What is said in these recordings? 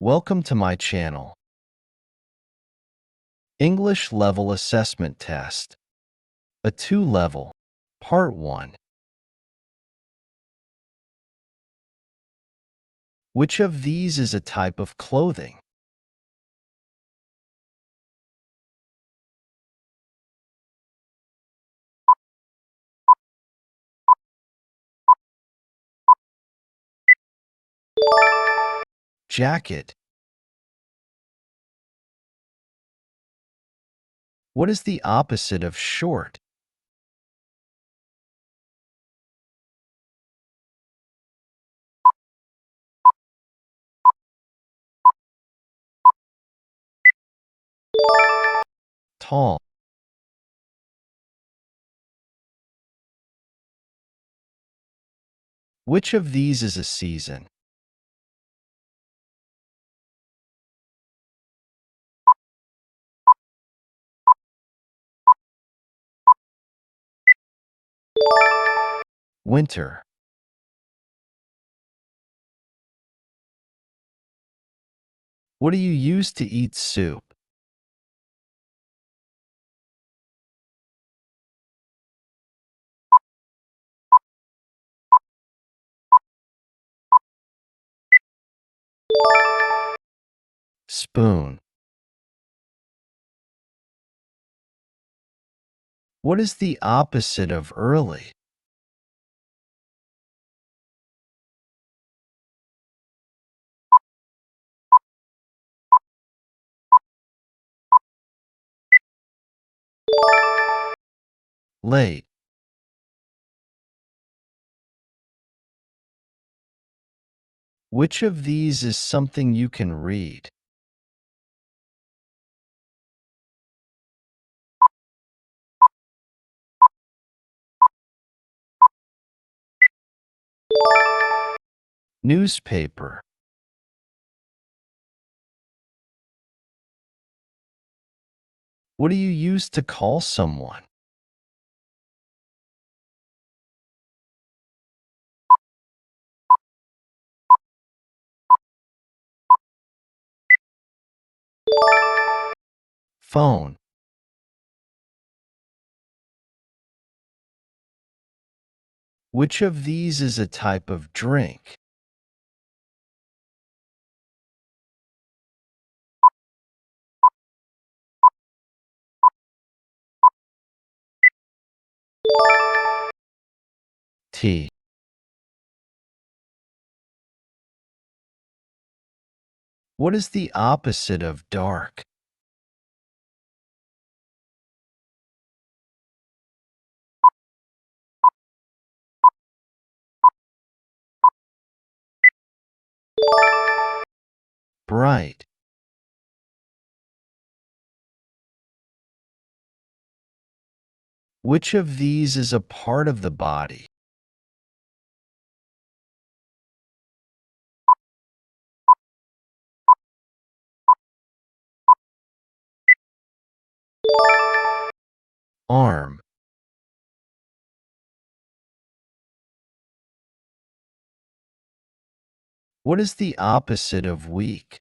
Welcome to my channel. English Level Assessment Test. A2 Level. Part 1. Which of these is a type of clothing? Jacket. What is the opposite of short? Tall. Which of these is a season? Winter. What do you use to eat soup? Spoon. What is the opposite of early? Late. Which of these is something you can read? Newspaper. What do you use to call someone? Phone. Which of these is a type of drink? Tea. What is the opposite of dark? Bright. Which of these is a part of the body? Arm. What is the opposite of weak?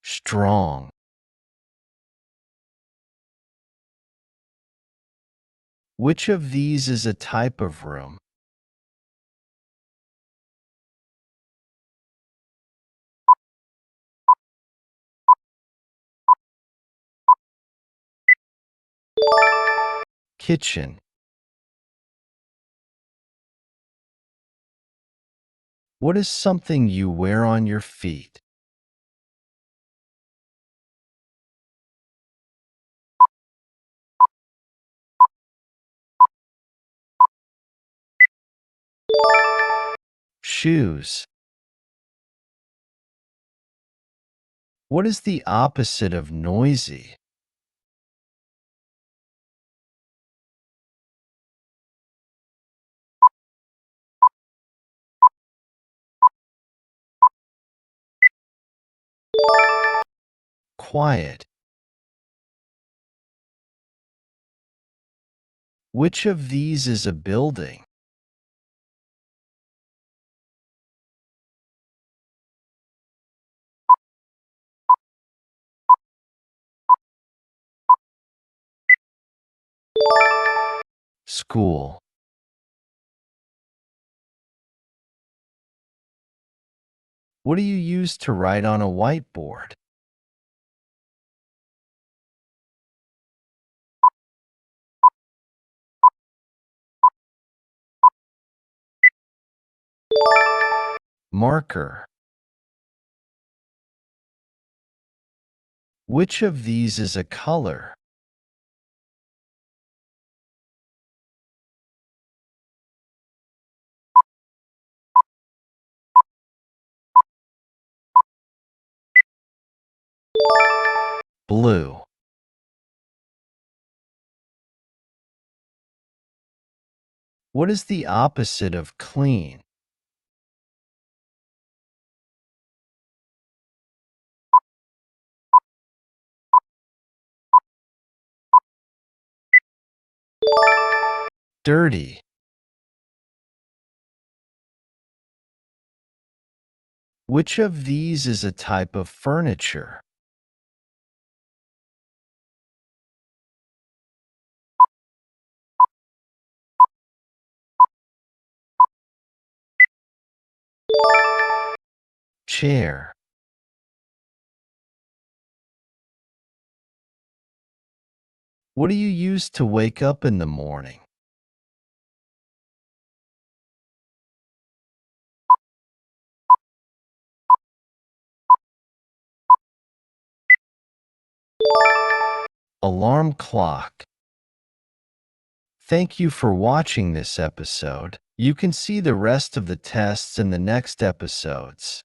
Strong. Which of these is a type of room? Kitchen. What is something you wear on your feet? Shoes. What is the opposite of noisy? Quiet. Which of these is a building? School. What do you use to write on a whiteboard? Marker. Which of these is a color? Blue. What is the opposite of clean? Dirty. Which of these is a type of furniture? Chair. What do you use to wake up in the morning? Alarm clock. Thank you for watching this episode. You can see the rest of the tests in the next episodes.